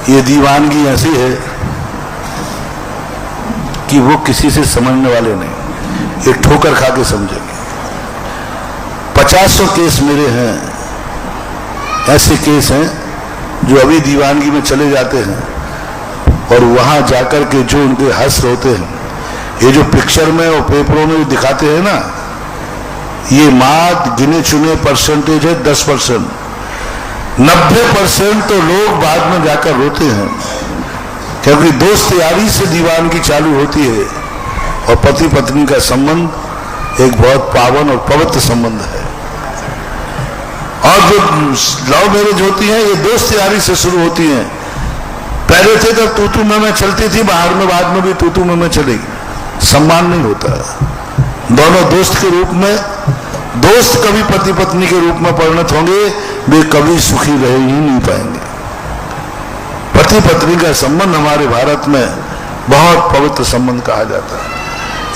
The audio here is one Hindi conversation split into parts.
ये दीवानगी ऐसी है कि वो किसी से समझने वाले नहीं, एक ठोकर खा के समझेंगे। 50 केस मेरे हैं, ऐसे केस हैं जो अभी दीवानगी में चले जाते हैं और वहां जाकर के जो उनके हश्र होते हैं, ये जो पिक्चर में और पेपरों में दिखाते हैं ना, ये मात्र गिने चुने परसेंटेज है, 10%। 90% तो लोग बाद में जाकर रोते हैं, क्योंकि दोस्त यारी से दीवानगी चालू होती है और पति पत्नी का संबंध एक बहुत पावन और पवित्र संबंध है। और जो लव मैरिज होती है ये दोस्त यारी से शुरू होती हैं। पहले थे तब तू मैं चलती थी, बाहर में बाद में भी तू मैं चलेगी, सम्मान नहीं होता। दोनों दोस्त के रूप में, दोस्त कभी पति पत्नी के रूप में परिणत होंगे, वे कभी सुखी रह ही नहीं पाएंगे। पति पत्नी का संबंध हमारे भारत में बहुत पवित्र संबंध कहा जाता है।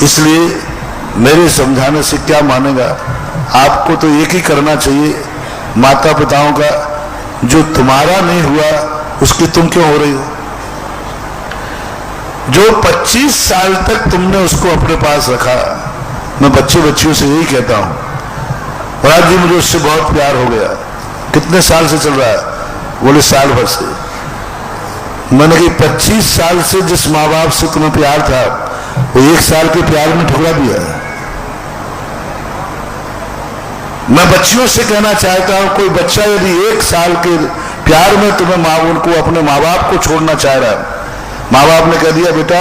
इसलिए मेरे समझाने से क्या मानेगा, आपको तो एक ही करना चाहिए, माता पिताओं का, जो तुम्हारा नहीं हुआ उसकी तुम क्यों हो रही हो। जो 25 साल तक तुमने उसको अपने पास रखा, मैं बच्चियों से यही कहता हूं, और आज जी मुझे उससे बहुत प्यार हो गया। कितने साल से चल रहा है? बोले साल भर से। मैंने कहा 25 साल से जिस माँ बाप से तुम्हें प्यार था, वो 1 साल के प्यार में ठुकरा दिया। मैं बच्चियों से कहना चाहता हूं, कोई बच्चा यदि 1 साल के प्यार में तुम्हें उनको अपने माँ बाप को छोड़ना चाह रहा है, माँ बाप ने कह दिया बेटा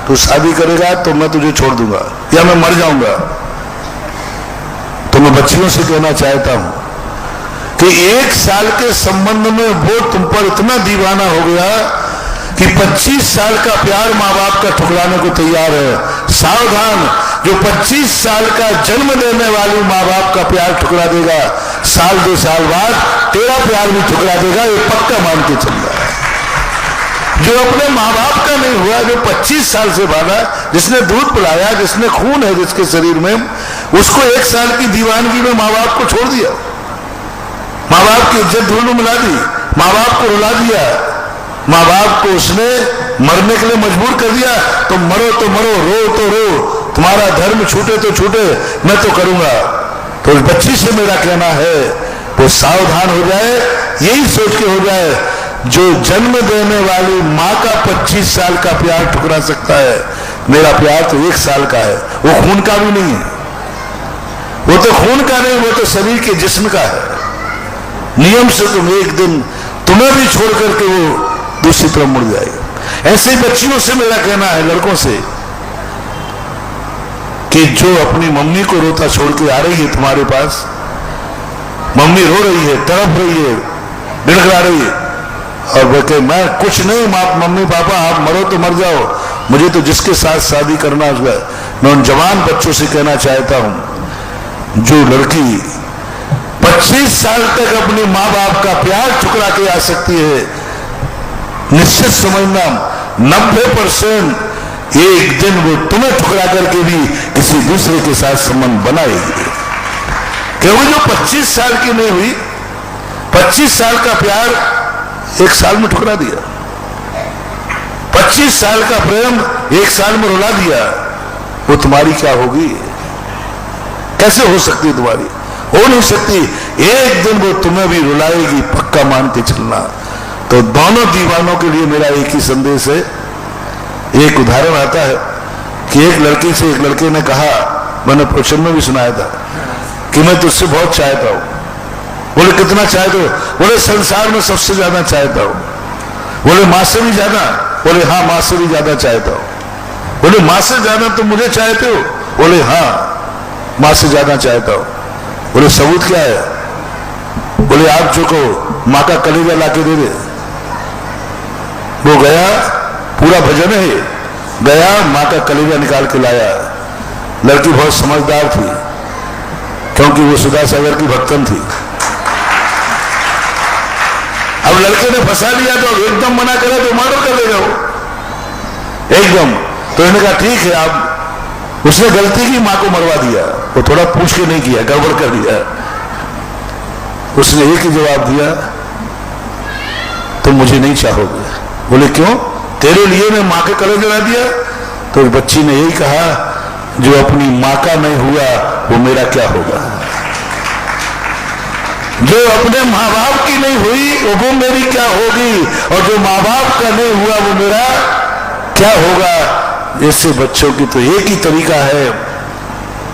तू शादी करेगा तो मैं तुझे छोड़ दूंगा या मैं मर जाऊंगा, तो मैं बच्चियों से कहना चाहता हूं कि 1 साल के संबंध में वो तुम पर इतना दीवाना हो गया कि 25 साल का प्यार माँ बाप का ठुकराने को तैयार है। सावधान, जो 25 साल का जन्म देने वाली माँ बाप का प्यार ठुकरा देगा, साल 2 साल बाद तेरा प्यार भी ठुकरा देगा, ये पक्का मान के चल रहा है। जो अपने माँ बाप का नहीं हुआ, जो 25 साल से बांधा, जिसने दूध पिलाया, जिसने खून है जिसके शरीर में, उसको 1 साल की दीवानगी में माँ बाप को छोड़ दिया, माँ बाप की इज्जत धूल में मिला दी, माँ बाप को रुला दिया, माँ बाप को उसने मरने के लिए मजबूर कर दिया। तो मरो तो मरो, रो तो रो, तुम्हारा धर्म छूटे तो छूटे, मैं तो करूंगा। तो उस बच्ची से मेरा कहना है वो सावधान हो जाए, यही सोच के हो जाए, जो जन्म देने वाली माँ का 25 साल का प्यार ठुकरा सकता है, मेरा प्यार तो 1 साल का है। वो खून का भी नहीं है, वो तो खून का नहीं, वो तो शरीर के जिस्म का है। नियम से तुम एक दिन तुम्हें भी छोड़ करके वो दूसरी तरफ मुड़ जाएगा। ऐसे ही बच्चियों से मेरा कहना है, लड़कों से, कि जो अपनी मम्मी को रोता छोड़ के आ रही है तुम्हारे पास, मम्मी रो रही है, तड़प रही है, गिड़गिड़ा रही है, और वो कहे मैं कुछ नहीं, मम्मी पापा आप मरो तो मर जाओ, मुझे तो जिसके साथ शादी करना है। मैं उन जवान बच्चों से कहना चाहता हूं, जो लड़की 25 साल तक अपने माँ बाप का प्यार ठुकरा के आ सकती है, निश्चित समझना 90% एक दिन वो तुम्हें ठुकरा करके भी किसी दूसरे के साथ संबंध बनाएगी। क्योंकि जो 25 साल की नहीं हुई, 25 साल का प्यार 1 साल में ठुकरा दिया, 25 साल का प्रेम 1 साल में रुला दिया, वो तुम्हारी क्या होगी? कैसे हो सकती है तुम्हारी? हो नहीं सकती। एक दिन वो तुम्हें भी रुलाएगी, पक्का मान के चलना। तो दोनों दीवानों के लिए मेरा एक ही संदेश है। एक उदाहरण आता है कि एक लड़की से एक लड़के ने कहा, मैंने प्रवचन में भी सुनाया था, कि मैं तुझसे बहुत चाहता हूं। बोले कितना चाहते हो? बोले संसार में सबसे ज्यादा चाहता हूं। बोले मां से भी ज्यादा? बोले हाँ मां से भी ज्यादा चाहता हूं। बोले मां से ज्यादा तुम मुझे चाहते हो? बोले हाँ मां से ज्यादा चाहता हूं। बोले सबूत क्या है? बोले आप जो को मां का कलेजा लाके दे दे। वो गया, पूरा भजन है, गया मां का कलेजा निकाल के लाया। लड़की बहुत समझदार थी, क्योंकि वो सुधा सागर की भक्तन थी। अब लड़के ने फंसा लिया तो एकदम मना करे तो मर्डर कर देगा वो एकदम। तो इन्होंने कहा ठीक है, आप उसने गलती की, मां को मरवा दिया। वो थोड़ा पूछ के नहीं किया, गड़बड़ कर दिया। उसने एक ही जवाब दिया, तुम मुझे नहीं चाहोगे। बोले क्यों? तेरे लिए मैं माँ के कलर जला दिया? तो बच्ची ने यही कहा, जो अपनी माँ का नहीं हुआ वो मेरा क्या होगा, जो अपने माँ बाप की नहीं हुई वो मेरी क्या होगी, और जो माँ बाप का नहीं हुआ वो मेरा क्या होगा। ऐसे बच्चों की तो एक ही तरीका है,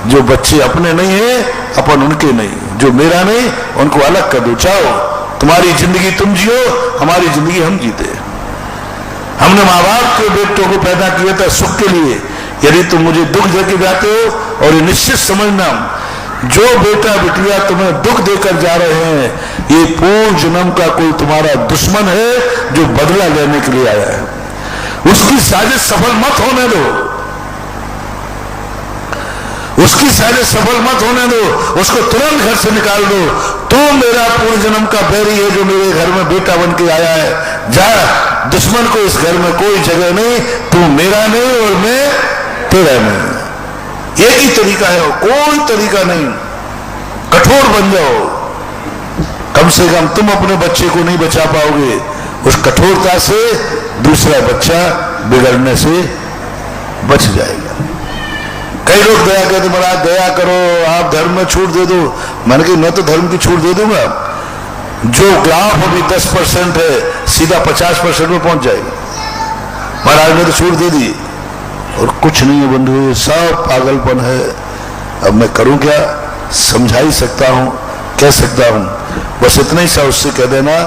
जो बच्चे अपने नहीं है अपन उनके नहीं, जो मेरा नहीं उनको अलग कर दो। चाहो तुम्हारी जिंदगी तुम जियो, हमारी जिंदगी हम जीते। हमने माँ बाप के बेटों को पैदा किया था सुख के लिए। यदि तुम मुझे दुख देके जाते हो, और ये निश्चित समझना, जो बेटा बिटिया तुम्हें दुख देकर जा रहे हैं, ये पूर्व जन्म का कोई तुम्हारा दुश्मन है जो बदला लेने के लिए आया है। उसकी साजिश सफल मत होने दो, उसकी साजिश सफल मत होने दो, उसको तुरंत घर से निकाल दो। तू मेरा पूर्व जन्म का बैरी है जो मेरे घर में बेटा बन के आया है, जा, दुश्मन को इस घर में कोई जगह नहीं, तू मेरा नहीं और मैं तेरा नहीं। एक ही तरीका है, कोई तरीका नहीं। कठोर बन जाओ, कम से कम तुम अपने बच्चे को नहीं बचा पाओगे, उस कठोरता से दूसरा बच्चा बिगड़ने से बच जाएगा। कई लोग दया कहते महाराज दया करो, आप धर्म में छूट दे दो। मैंने कहा मैं तो धर्म की छूट दे दूंगा, जो ग्राफ अभी 10% है सीधा 50% में पहुंच जाएगा। महाराज ने तो छूट दे दी, और कुछ नहीं है बंधु, सब पागलपन है। अब मैं करूं क्या? समझा ही सकता हूं, कह सकता हूं, बस इतना ही सा उससे कह देना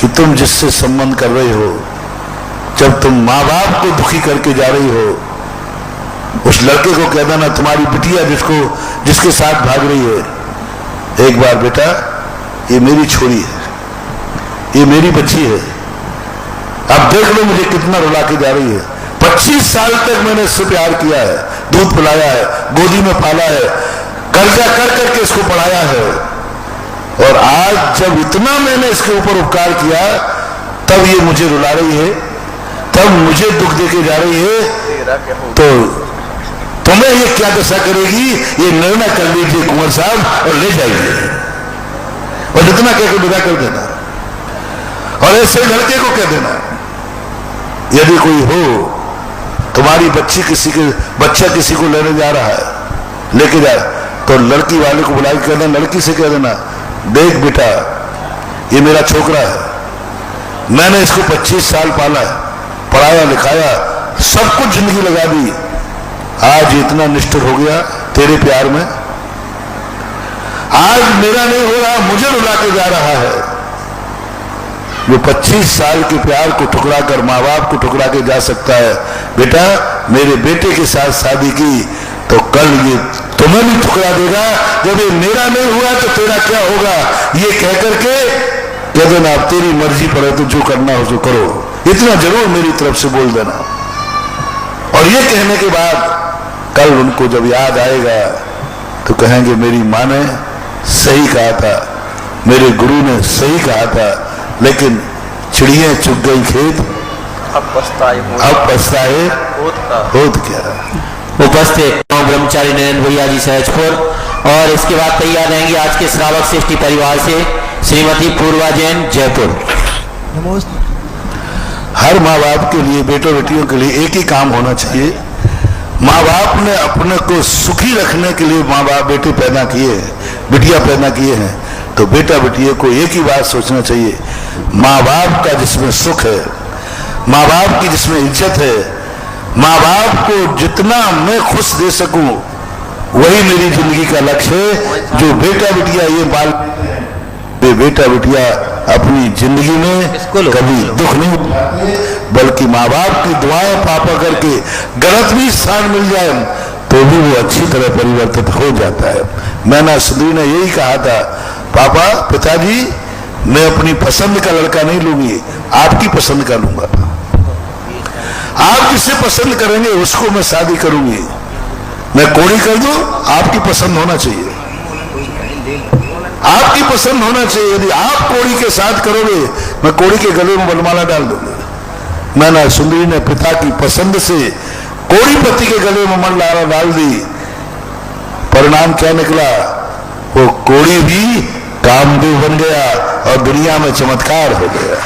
कि तुम जिससे संबंध कर रही हो, जब तुम माँ बाप को दुखी करके जा रही हो, उस लड़के को कह देना, तुम्हारी बिटिया जिसके साथ भाग रही है, एक बार बेटा ये मेरी छोरी है, ये मेरी बच्ची है, अब देख लो मुझे कितना रुला के जा रही है। 25 साल तक मैंने इससे प्यार किया है, दूध पिलाया है, गोदी में पाला है, कर्जा कर करके इसको पढ़ाया है, और आज जब इतना मैंने इसके ऊपर उपकार किया, तब ये मुझे रुला रही है, तब मुझे दुख देके जा रही है, तो तुम्हें ये क्या दशा करेगी, ये निर्णय कर लीजिए कुंवर साहब और ले जाइए, और इतना कहकर विदा कर देना। और ऐसे लड़के को कह देना, यदि कोई हो तुम्हारी बच्चा किसी को लेने जा रहा है, लेके जा, तो लड़की वाले को बुला के कहना, लड़की से कह देना, देख बेटा ये मेरा छोकरा है, मैंने इसको 25 साल पाला है, पढ़ाया लिखाया, सब कुछ जिंदगी लगा दी, आज इतना निष्ठुर हो गया तेरे प्यार में, आज मेरा नहीं हो रहा, मुझे रुला के जा रहा है। वो 25 साल के प्यार को ठुकरा कर, माँ बाप को ठुकरा के जा सकता है। बेटा मेरे बेटे के साथ शादी की, तो कल ये तुम्हें भी ठुकरा देगा, जब ये मेरा नहीं हुआ तो तेरा क्या होगा, ये कह करके कह देना, अब तेरी मर्जी पर है, तो जो करना हो जो करो, इतना जरूर मेरी तरफ से बोल देना। और ये कहने के बाद कल उनको जब याद आएगा तो कहेंगे, मेरी माँ ने सही कहा था, मेरे गुरु ने सही कहा था, लेकिन चिड़िया चुग गई खेत, अब पछताए होत क्या। उपस्थित ब्रह्मचारी नरेंद्र भैया जी सहजपुर, और इसके बाद तैयार रहेंगे आज के श्रावक श्रेष्ठी परिवार से श्रीमती पूर्वा जैन जयपुर। हर माँ बाप के लिए, बेटों बेटियों के लिए एक ही काम होना चाहिए। माँ बाप ने अपने को सुखी रखने के लिए माँ बाप बेटे पैदा किए हैं, बिटिया पैदा किए हैं, तो बेटा बिटिया को एक ही बात सोचना चाहिए, माँ बाप का जिसमें सुख है, माँ बाप की जिसमें इज्जत है, माँ बाप को जितना मैं खुश दे सकूं, वही मेरी जिंदगी का लक्ष्य है। जो बेटा बिटिया ये बाल, ये बेटा बिटिया अपनी जिंदगी में कभी दुख नहीं, बल्कि माँ बाप की दुआएं पापा करके गलत भी स्थान मिल जाए तो भी वो अच्छी तरह परिवर्तित हो जाता है। मैंने सुधीर ने यही कहा था, पापा पिताजी मैं अपनी पसंद का लड़का नहीं लूंगी, आपकी पसंद का लूंगा, आप जिसे पसंद करेंगे उसको मैं शादी करूंगी, मैं कोड़ी कर दूं, आपकी पसंद होना चाहिए, आपकी पसंद होना चाहिए। यदि आप कोड़ी के साथ करोगे, मैं कोड़ी के गले में बनमाला डाल दूंगा। मैंने सुंदरी ने पिता की पसंद से कोड़ी पति के गले में मनमाला डाल दी, परिणाम क्या निकला, वो कोड़ी भी कामदेव बन गया और दुनिया में चमत्कार हो गया।